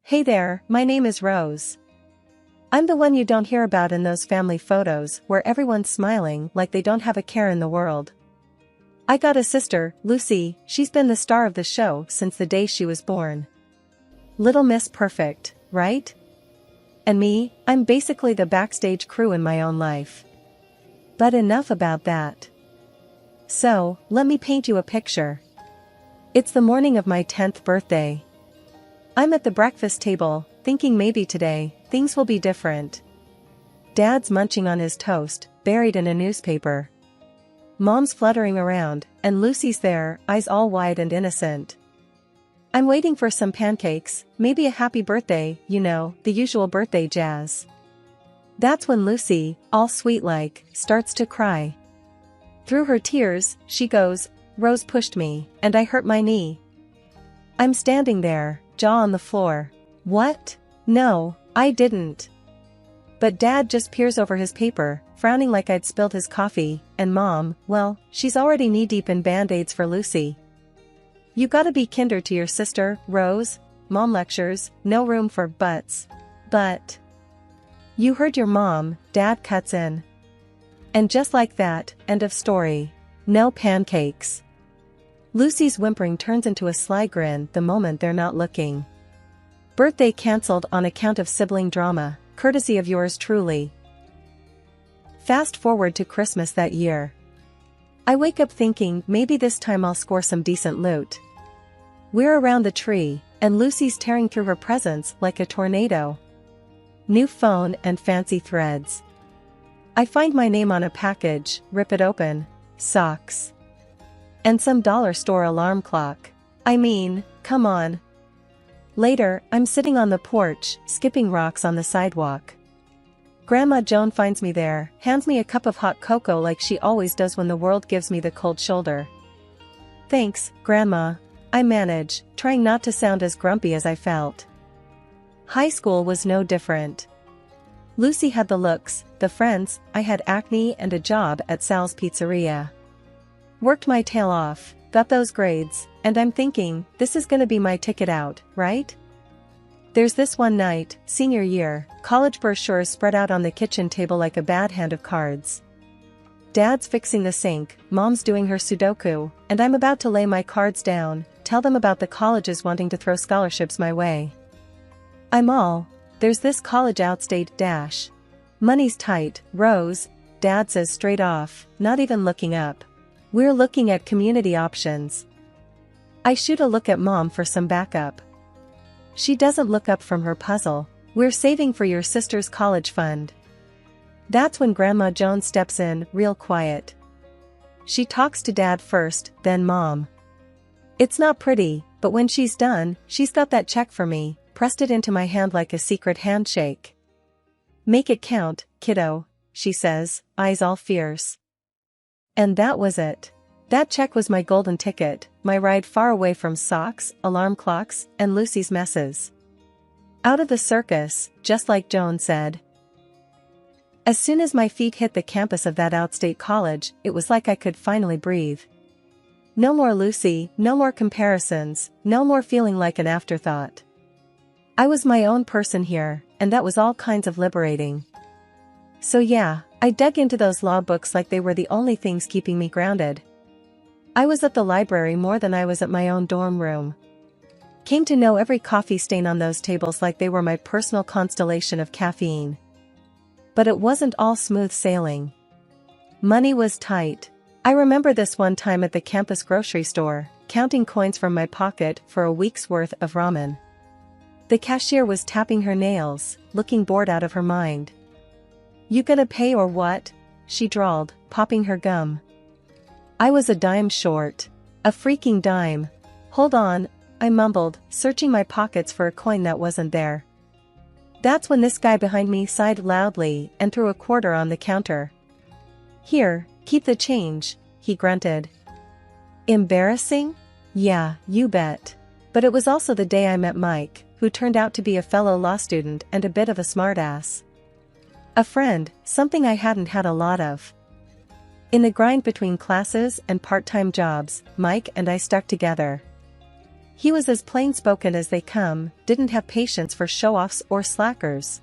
Hey there, my name is Rose. I'm the one you don't hear about in those family photos where everyone's smiling like they don't have a care in the world. I got a sister, Lucy. She's been the star of the show since the day she was born. Little Miss Perfect, right? And me, I'm basically the backstage crew in my own life. But enough about that. So, let me paint you a picture. It's the morning of my 10th birthday. I'm at the breakfast table, thinking maybe today, things will be different. Dad's munching on his toast, buried in a newspaper. Mom's fluttering around, and Lucy's there, eyes all wide and innocent. I'm waiting for some pancakes, maybe a happy birthday, you know, the usual birthday jazz. That's when Lucy, all sweet-like, starts to cry. Through her tears, she goes, "Rose pushed me, and I hurt my knee." I'm standing there, jaw on the floor. What? No, I didn't. But Dad just peers over his paper, frowning like I'd spilled his coffee, and Mom, well, she's already knee-deep in Band-Aids for Lucy. "You gotta be kinder to your sister, Rose," Mom lectures, no room for buts. But you heard your mom, Dad cuts in. And just like that, end of story. No pancakes. Lucy's whimpering turns into a sly grin the moment they're not looking. Birthday cancelled on account of sibling drama, courtesy of yours truly. Fast forward to Christmas that year. I wake up thinking maybe this time I'll score some decent loot. We're around the tree, and Lucy's tearing through her presents like a tornado. New phone and fancy threads. I find my name on a package, rip it open. Socks. And some dollar store alarm clock. I mean, come on. Later, I'm sitting on the porch, skipping rocks on the sidewalk. Grandma Joan finds me there, hands me a cup of hot cocoa like she always does when the world gives me the cold shoulder. "Thanks, Grandma," I manage, trying not to sound as grumpy as I felt. High school was no different. Lucy had the looks, the friends, I had acne and a job at Sal's Pizzeria. Worked my tail off, got those grades, and I'm thinking, this is gonna be my ticket out, right? There's this one night, senior year, college brochures spread out on the kitchen table like a bad hand of cards. Dad's fixing the sink, Mom's doing her Sudoku, and I'm about to lay my cards down, tell them about the colleges wanting to throw scholarships my way. I'm all, "There's this college outstate dash. Money's tight, Rose," Dad says straight off, not even looking up. "We're looking at community options." I shoot a look at Mom for some backup. She doesn't look up from her puzzle. "We're saving for your sister's college fund." That's when Grandma Joan steps in, real quiet. She talks to Dad first, then Mom. It's not pretty, but when she's done, she's got that check for me, pressed it into my hand like a secret handshake. "Make it count, kiddo," she says, eyes all fierce. And that was it. That check was my golden ticket, my ride far away from socks, alarm clocks, and Lucy's messes. Out of the circus, just like Joan said. As soon as my feet hit the campus of that outstate college, it was like I could finally breathe. No more Lucy, no more comparisons, no more feeling like an afterthought. I was my own person here, and that was all kinds of liberating. So yeah, I dug into those law books like they were the only things keeping me grounded. I was at the library more than I was at my own dorm room. Came to know every coffee stain on those tables like they were my personal constellation of caffeine. But it wasn't all smooth sailing. Money was tight. I remember this one time at the campus grocery store, counting coins from my pocket for a week's worth of ramen. The cashier was tapping her nails, looking bored out of her mind. "You gonna pay or what?" she drawled, popping her gum. I was a dime short. A freaking dime. "Hold on," I mumbled, searching my pockets for a coin that wasn't there. That's when this guy behind me sighed loudly and threw a quarter on the counter. "Here, keep the change," he grunted. Embarrassing? Yeah, you bet. But it was also the day I met Mike, who turned out to be a fellow law student and a bit of a smartass. A friend, something I hadn't had a lot of. In the grind between classes and part-time jobs, Mike and I stuck together. He was as plain-spoken as they come, didn't have patience for show-offs or slackers.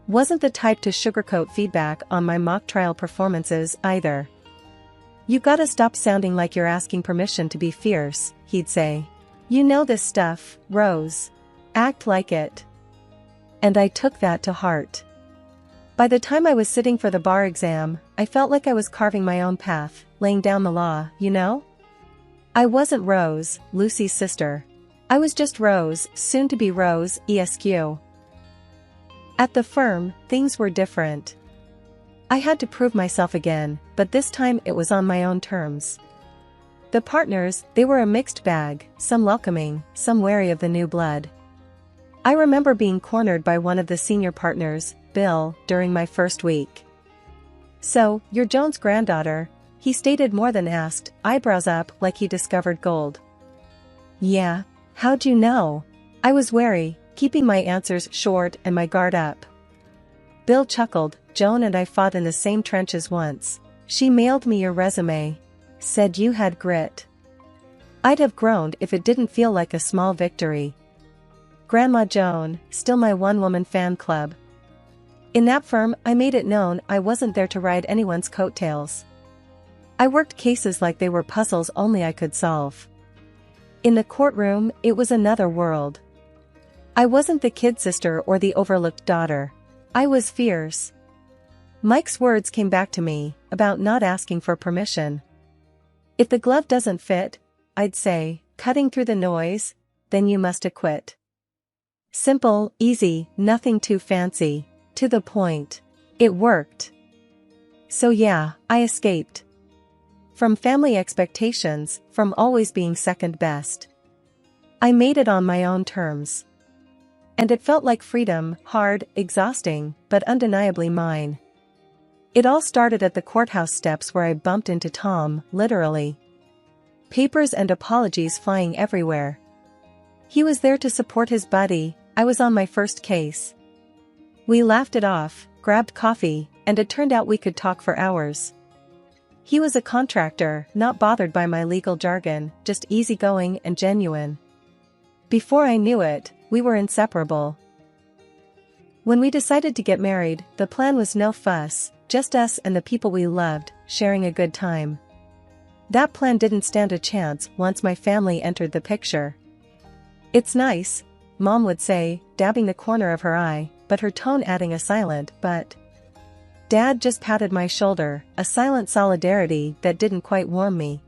Wasn't the type to sugarcoat feedback on my mock trial performances either. "You gotta stop sounding like you're asking permission to be fierce," he'd say. "You know this stuff, Rose. Act like it." And I took that to heart. By the time I was sitting for the bar exam, I felt like I was carving my own path, laying down the law, you know? I wasn't Rose, Lucy's sister. I was just Rose, soon to be Rose, ESQ. At the firm, things were different. I had to prove myself again, but this time it was on my own terms. The partners, they were a mixed bag, some welcoming, some wary of the new blood. I remember being cornered by one of the senior partners, Bill, during my first week. "So, you're Joan's granddaughter," he stated more than asked, eyebrows up like he discovered gold. "Yeah, how'd you know?" I was wary, keeping my answers short and my guard up. Bill chuckled. "Joan and I fought in the same trenches once. She mailed me your resume. Said you had grit." I'd have groaned if it didn't feel like a small victory. Grandma Joan, still my one-woman fan club. In that firm, I made it known I wasn't there to ride anyone's coattails. I worked cases like they were puzzles only I could solve. In the courtroom, it was another world. I wasn't the kid sister or the overlooked daughter. I was fierce. Mike's words came back to me, about not asking for permission. "If the glove doesn't fit," I'd say, cutting through the noise, "then you must acquit." Simple, easy, nothing too fancy, to the point. It worked. So yeah, I escaped. From family expectations, from always being second best. I made it on my own terms. And it felt like freedom, hard, exhausting, but undeniably mine. It all started at the courthouse steps where I bumped into Tom, literally. Papers and apologies flying everywhere. He was there to support his buddy. I was on my first case. We laughed it off, grabbed coffee, and it turned out we could talk for hours. He was a contractor, not bothered by my legal jargon, just easygoing and genuine. Before I knew it, we were inseparable. When we decided to get married, the plan was no fuss, just us and the people we loved, sharing a good time. That plan didn't stand a chance once my family entered the picture. "It's nice," Mom would say, dabbing the corner of her eye, but her tone adding a silent "but." Dad just patted my shoulder, a silent solidarity that didn't quite warm me.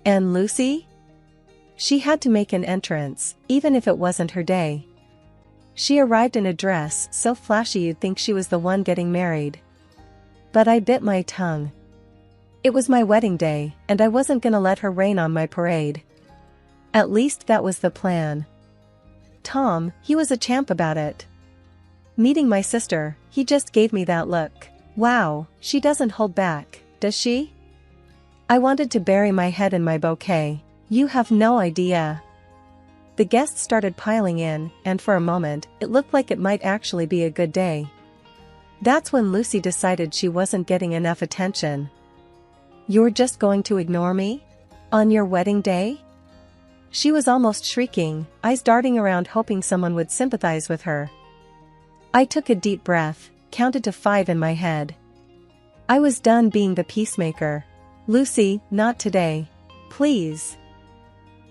"And Lucy?" She had to make an entrance, even if it wasn't her day. She arrived in a dress so flashy you'd think she was the one getting married. But I bit my tongue. It was my wedding day, and I wasn't gonna let her rain on my parade. At least that was the plan. Tom, he was a champ about it. Meeting my sister, he just gave me that look. Wow, she doesn't hold back, does she? I wanted to bury my head in my bouquet. You have no idea. The guests started piling in, and for a moment, it looked like it might actually be a good day. That's when Lucy decided she wasn't getting enough attention. "You're just going to ignore me? On your wedding day?" She was almost shrieking, eyes darting around hoping someone would sympathize with her. I took a deep breath, counted to 5 in my head. I was done being the peacemaker. "Lucy, not today. Please."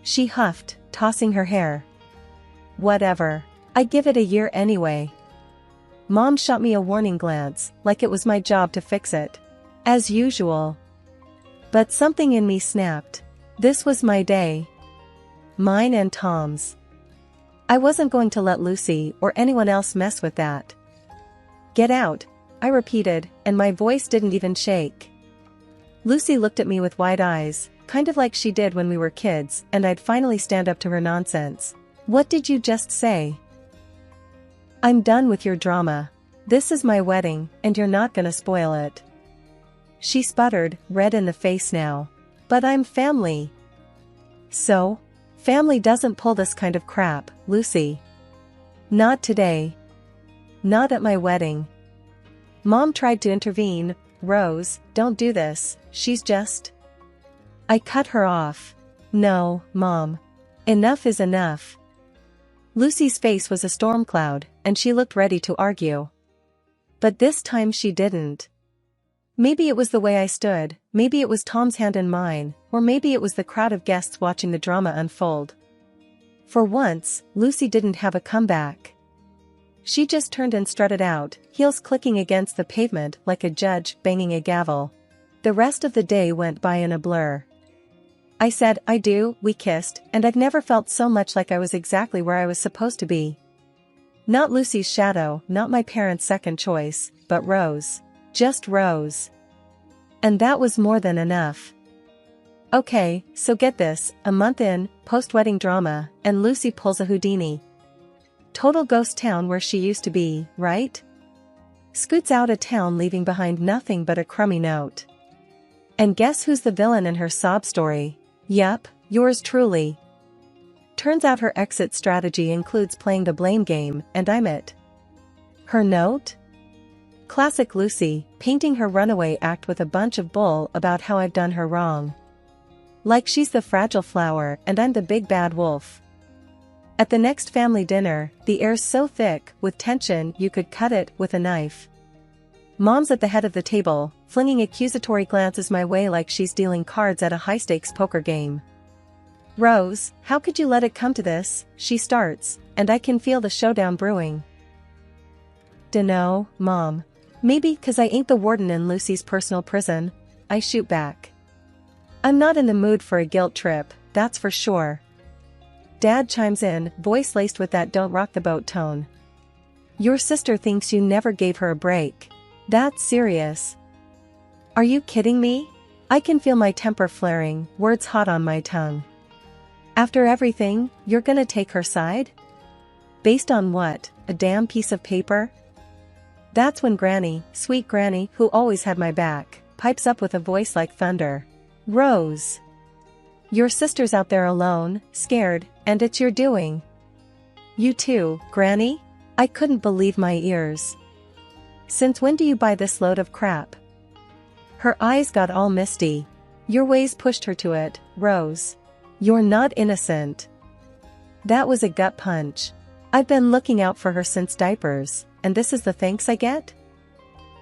She huffed, tossing her hair. "Whatever. I give it a year anyway." Mom shot me a warning glance, like it was my job to fix it. As usual. But something in me snapped. This was my day. Mine and Tom's. I wasn't going to let Lucy or anyone else mess with that. "Get out," I repeated, and my voice didn't even shake. Lucy looked at me with wide eyes, kind of like she did when we were kids and I'd finally stand up to her nonsense. "What did you just say?" "I'm done with your drama. This is my wedding, and you're not gonna spoil it." She sputtered, red in the face now. "But I'm family." "So? Family doesn't pull this kind of crap, Lucy. Not today. Not at my wedding." Mom tried to intervene. "Rose, don't do this, she's just..." I cut her off. "No, Mom. Enough is enough. Lucy's face was a storm cloud, and she looked ready to argue. But this time she didn't. Maybe it was the way I stood, maybe it was Tom's hand in mine, or maybe it was the crowd of guests watching the drama unfold. For once, Lucy didn't have a comeback. She just turned and strutted out, heels clicking against the pavement like a judge banging a gavel. The rest of the day went by in a blur. I said, I do, we kissed, and I've never felt so much like I was exactly where I was supposed to be. Not Lucy's shadow, not my parents' second choice, but Rose. Just Rose. And that was more than enough. Okay, so get this, a month in, post-wedding drama, and Lucy pulls a Houdini. Total ghost town where she used to be, right? Scoots out of town leaving behind nothing but a crummy note. And guess who's the villain in her sob story? Yup, yours truly. Turns out her exit strategy includes playing the blame game, and I'm it. Her note? Classic Lucy, painting her runaway act with a bunch of bull about how I've done her wrong. Like she's the fragile flower and I'm the big bad wolf. At the next family dinner, the air's so thick with tension you could cut it with a knife. Mom's at the head of the table, flinging accusatory glances my way like she's dealing cards at a high-stakes poker game. Rose, how could you let it come to this? She starts, and I can feel the showdown brewing. Dunno, Mom. Maybe 'cause I ain't the warden in Lucy's personal prison, I shoot back. I'm not in the mood for a guilt trip, that's for sure. Dad chimes in, voice laced with that don't rock the boat tone. Your sister thinks you never gave her a break. That's serious. Are you kidding me? I can feel my temper flaring, words hot on my tongue. After everything, you're gonna take her side? Based on what, a damn piece of paper? That's when Granny, sweet Granny, who always had my back, pipes up with a voice like thunder. Rose. Your sister's out there alone, scared, and it's your doing. You too, Granny? I couldn't believe my ears. Since when do you buy this load of crap? Her eyes got all misty. Your ways pushed her to it, Rose. You're not innocent. That was a gut punch. I've been looking out for her since diapers, and this is the thanks I get?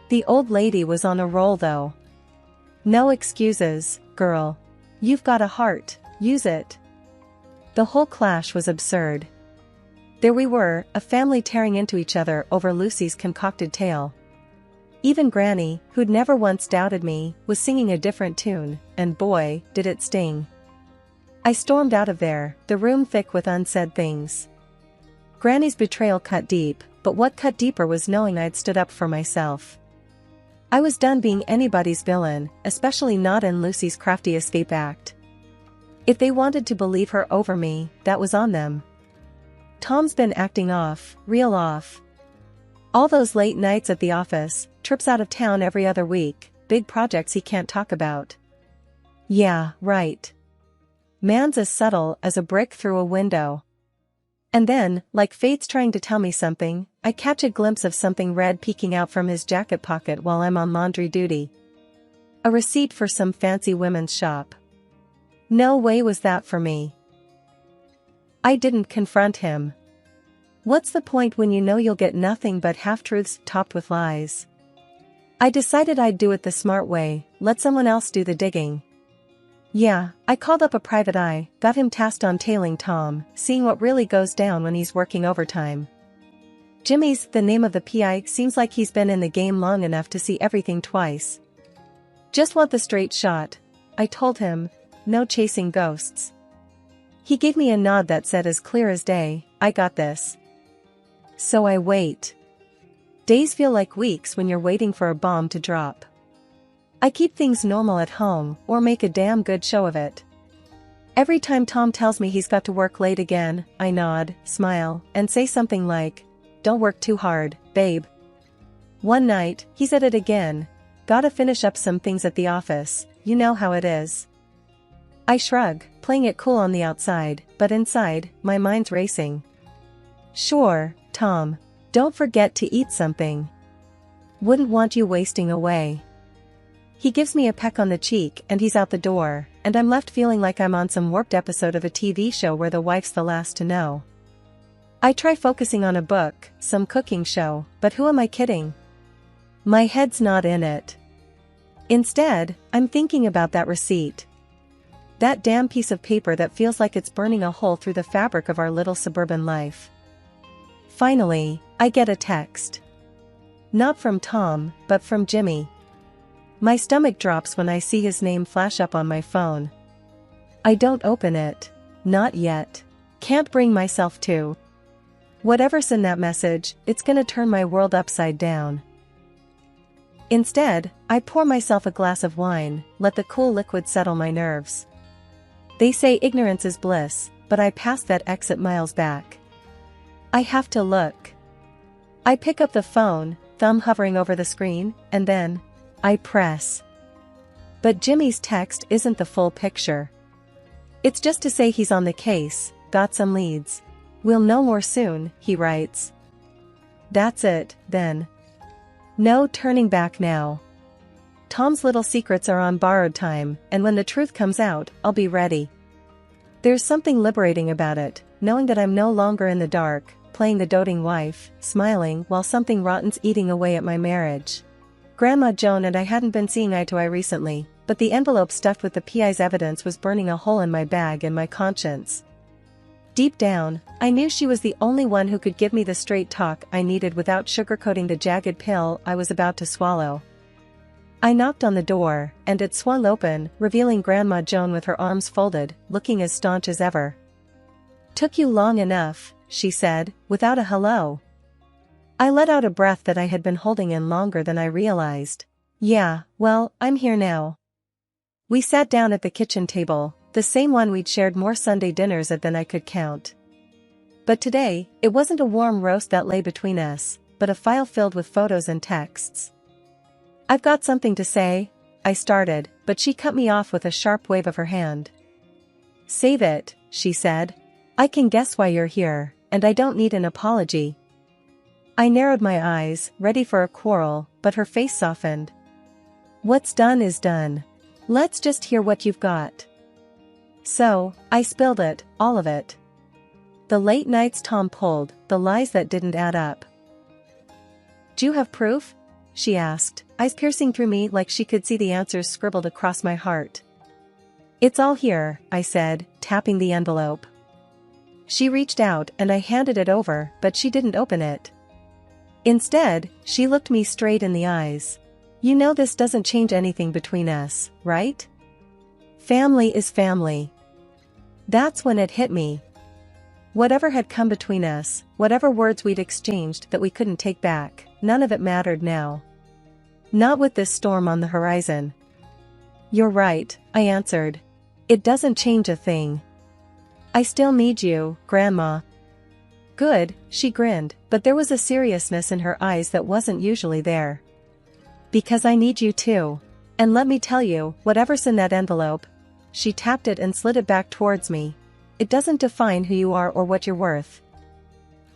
The old lady was on a roll though. No excuses, girl. You've got a heart, use it. The whole clash was absurd. There we were, a family tearing into each other over Lucy's concocted tale. Even Granny, who'd never once doubted me, was singing a different tune, and boy, did it sting. I stormed out of there, the room thick with unsaid things. Granny's betrayal cut deep, but what cut deeper was knowing I'd stood up for myself. I was done being anybody's villain, especially not in Lucy's crafty escape act. If they wanted to believe her over me, that was on them. Tom's been acting off, real off. All those late nights at the office, trips out of town every other week, big projects he can't talk about. Yeah, right. Man's as subtle as a brick through a window. And then, like fate's trying to tell me something, I catch a glimpse of something red peeking out from his jacket pocket while I'm on laundry duty. A receipt for some fancy women's shop. No way was that for me. I didn't confront him. What's the point when you know you'll get nothing but half-truths topped with lies? I decided I'd do it the smart way, let someone else do the digging. Yeah, I called up a private eye, got him tasked on tailing Tom, seeing what really goes down when he's working overtime. Jimmy's the name of the PI, seems like he's been in the game long enough to see everything twice. Just want the straight shot, I told him, no chasing ghosts. He gave me a nod that said as clear as day, I got this. So I wait. Days feel like weeks when you're waiting for a bomb to drop. I keep things normal at home, or make a damn good show of it. Every time Tom tells me he's got to work late again, I nod, smile, and say something like, don't work too hard, babe. One night, he's at it again. Gotta finish up some things at the office, you know how it is. I shrug, playing it cool on the outside, but inside, my mind's racing. Sure, Tom. Don't forget to eat something. Wouldn't want you wasting away. He gives me a peck on the cheek and he's out the door, and I'm left feeling like I'm on some warped episode of a TV show where the wife's the last to know. I try focusing on a book, some cooking show, but who am I kidding? My head's not in it. Instead, I'm thinking about that receipt. That damn piece of paper that feels like it's burning a hole through the fabric of our little suburban life. Finally, I get a text. Not from Tom, but from Jimmy. My stomach drops when I see his name flash up on my phone. I don't open it. Not yet. Can't bring myself to. Whatever's in that message, it's gonna turn my world upside down. Instead, I pour myself a glass of wine, let the cool liquid settle my nerves. They say ignorance is bliss, but I pass that exit miles back. I have to look. I pick up the phone, thumb hovering over the screen, and then I press. But Jimmy's text isn't the full picture. It's just to say he's on the case, got some leads. We'll know more soon, he writes. That's it, then. No turning back now. Tom's little secrets are on borrowed time, and when the truth comes out, I'll be ready. There's something liberating about it, knowing that I'm no longer in the dark, playing the doting wife, smiling while something rotten's eating away at my marriage. Grandma Joan and I hadn't been seeing eye to eye recently, but the envelope stuffed with the PI's evidence was burning a hole in my bag and my conscience. Deep down, I knew she was the only one who could give me the straight talk I needed without sugarcoating the jagged pill I was about to swallow. I knocked on the door, and it swung open, revealing Grandma Joan with her arms folded, looking as staunch as ever. "Took you long enough," she said, without a hello. I let out a breath that I had been holding in longer than I realized. "Yeah, well, I'm here now." We sat down at the kitchen table, the same one we'd shared more Sunday dinners at than I could count. But today, it wasn't a warm roast that lay between us, but a file filled with photos and texts. "I've got something to say," I started, but she cut me off with a sharp wave of her hand. "Save it," she said. "I can guess why you're here, and I don't need an apology." I narrowed my eyes, ready for a quarrel, but her face softened. "What's done is done. Let's just hear what you've got." So, I spilled it, all of it. The late nights Tom pulled, the lies that didn't add up. "Do you have proof?" she asked, eyes piercing through me like she could see the answers scribbled across my heart. "It's all here," I said, tapping the envelope. She reached out and I handed it over, but she didn't open it. Instead, she looked me straight in the eyes. "You know this doesn't change anything between us, right? Family is family." That's when it hit me. Whatever had come between us, whatever words we'd exchanged that we couldn't take back, none of it mattered now. Not with this storm on the horizon. "You're right," I answered. "It doesn't change a thing. I still need you, Grandma." "Good," she grinned, but there was a seriousness in her eyes that wasn't usually there. "Because I need you too. And let me tell you, whatever's in that envelope," she tapped it and slid it back towards me, "it doesn't define who you are or what you're worth."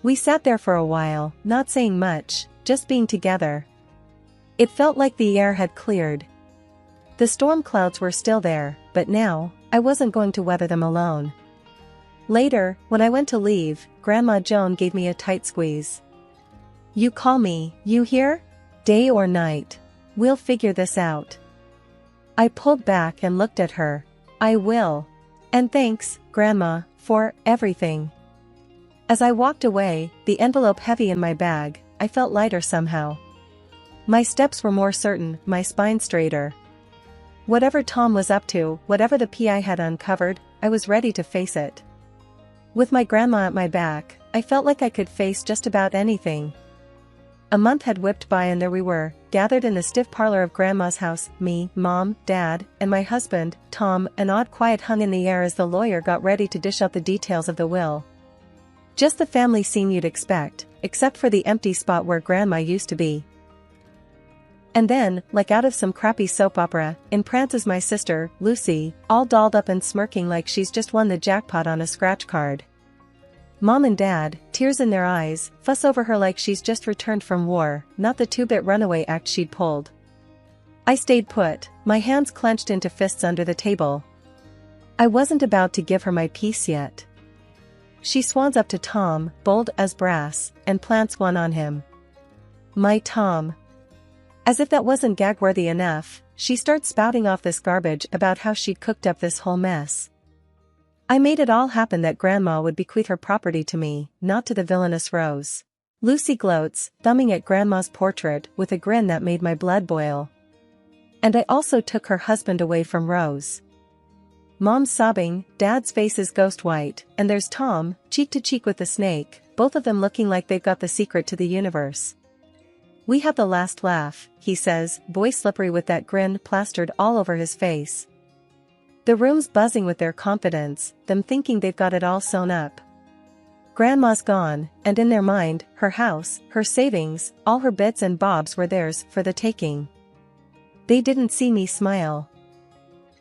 We sat there for a while, not saying much, just being together. It felt like the air had cleared. The storm clouds were still there, but now, I wasn't going to weather them alone. Later, when I went to leave, Grandma Joan gave me a tight squeeze. "You call me, you hear? Day or night. We'll figure this out." I pulled back and looked at her. "I will. And thanks, Grandma, for everything." As I walked away, the envelope heavy in my bag, I felt lighter somehow. My steps were more certain, my spine straighter. Whatever Tom was up to, whatever the PI had uncovered, I was ready to face it. With my grandma at my back, I felt like I could face just about anything. A month had whipped by and there we were, gathered in the stiff parlor of Grandma's house, me, Mom, Dad, and my husband, Tom. An odd quiet hung in the air as the lawyer got ready to dish out the details of the will. Just the family scene you'd expect, except for the empty spot where Grandma used to be. And then, like out of some crappy soap opera, in prances my sister, Lucy, all dolled up and smirking like she's just won the jackpot on a scratch card. Mom and Dad, tears in their eyes, fuss over her like she's just returned from war, not the two-bit runaway act she'd pulled. I stayed put, my hands clenched into fists under the table. I wasn't about to give her my piece yet. She swans up to Tom, bold as brass, and plants one on him. My Tom. As if that wasn't gag-worthy enough, she starts spouting off this garbage about how she'd cooked up this whole mess. I made it all happen that Grandma would bequeath her property to me, not to the villainous Rose. Lucy gloats, thumbing at Grandma's portrait with a grin that made my blood boil. And I also took her husband away from Rose. Mom's sobbing, Dad's face is ghost white, and there's Tom, cheek to cheek with the snake, both of them looking like they've got the secret to the universe. We have the last laugh, he says, voice slippery with that grin plastered all over his face. The room's buzzing with their confidence, them thinking they've got it all sewn up. Grandma's gone, and in their mind, her house, her savings, all her bits and bobs were theirs for the taking. They didn't see me smile.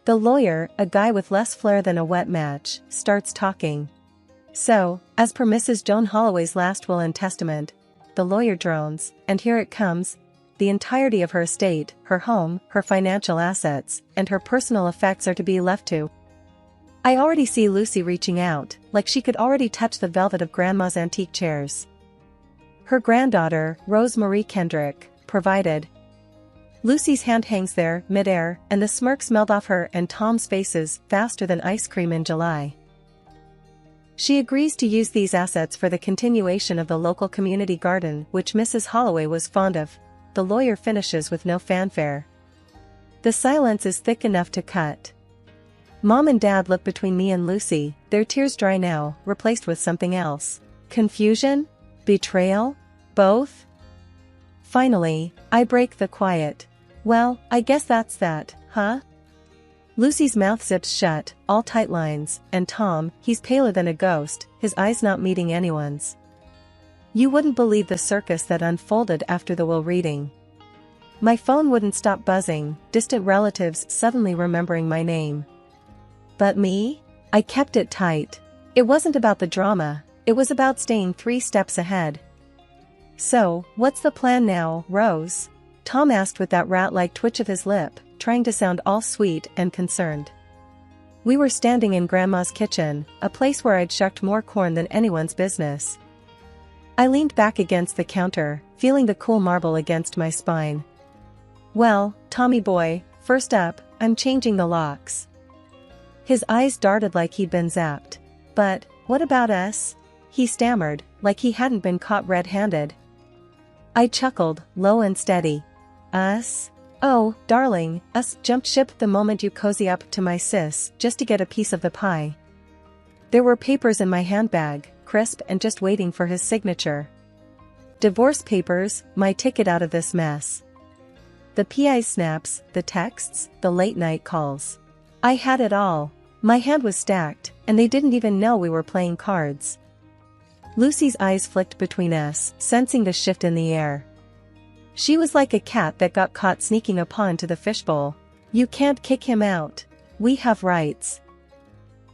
The lawyer, a guy with less flair than a wet match, starts talking. So, as per Mrs. Joan Holloway's last will and testament, the lawyer drones, and here it comes, the entirety of her estate, her home, her financial assets, and her personal effects are to be left to. I already see Lucy reaching out, like she could already touch the velvet of Grandma's antique chairs. Her granddaughter, Rose Marie Kendrick, provided. Lucy's hand hangs there, midair, and the smirks melt off her and Tom's faces faster than ice cream in July. She agrees to use these assets for the continuation of the local community garden which Mrs. Holloway was fond of. The lawyer finishes with no fanfare. The silence is thick enough to cut. Mom and Dad look between me and Lucy, their tears dry now, replaced with something else. Confusion? Betrayal? Both? Finally, I break the quiet. Well, I guess that's that, huh? Lucy's mouth zips shut, all tight lines, and Tom, he's paler than a ghost, his eyes not meeting anyone's. You wouldn't believe the circus that unfolded after the will reading. My phone wouldn't stop buzzing, distant relatives suddenly remembering my name. But me? I kept it tight. It wasn't about the drama, it was about staying 3 steps ahead. So, what's the plan now, Rose? Tom asked with that rat-like twitch of his lip, trying to sound all sweet and concerned. We were standing in Grandma's kitchen, a place where I'd shucked more corn than anyone's business. I leaned back against the counter, feeling the cool marble against my spine. Well, Tommy boy, first up, I'm changing the locks. His eyes darted like he'd been zapped. But, what about us? He stammered, like he hadn't been caught red-handed. I chuckled, low and steady. Us? Oh, darling, us jumped ship the moment you cozy up to my sis, just to get a piece of the pie. There were papers in my handbag, crisp and just waiting for his signature. Divorce papers, my ticket out of this mess. The PI snaps, the texts, the late-night calls. I had it all. My hand was stacked, and they didn't even know we were playing cards. Lucy's eyes flicked between us, sensing the shift in the air. She was like a cat that got caught sneaking a paw into the fishbowl. You can't kick him out. We have rights.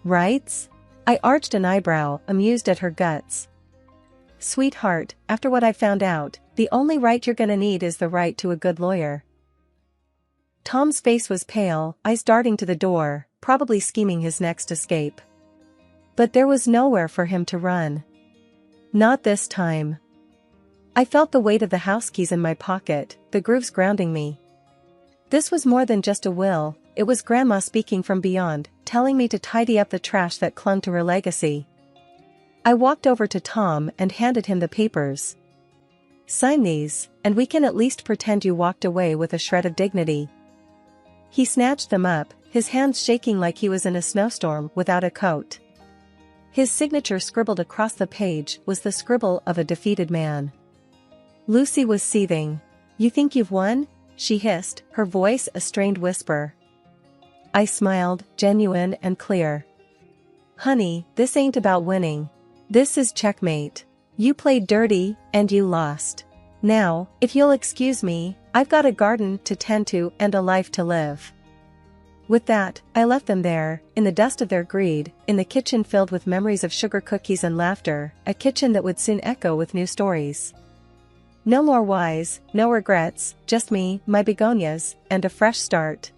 Rights? I arched an eyebrow, amused at her guts. Sweetheart, after what I found out, the only right you're gonna need is the right to a good lawyer. Tom's face was pale, eyes darting to the door, probably scheming his next escape. But there was nowhere for him to run. Not this time. I felt the weight of the house keys in my pocket, the grooves grounding me. This was more than just a will, it was Grandma speaking from beyond, telling me to tidy up the trash that clung to her legacy. I walked over to Tom and handed him the papers. Sign these, and we can at least pretend you walked away with a shred of dignity. He snatched them up, his hands shaking like he was in a snowstorm without a coat. His signature scribbled across the page was the scribble of a defeated man. Lucy was seething. You think you've won? She hissed, her voice a strained whisper. I smiled, genuine and clear. Honey, this ain't about winning. This is checkmate. You played dirty, and you lost. Now, if you'll excuse me, I've got a garden to tend to and a life to live. With that, I left them there, in the dust of their greed, in the kitchen filled with memories of sugar cookies and laughter, a kitchen that would soon echo with new stories. No more whys, no regrets, just me, my begonias, and a fresh start.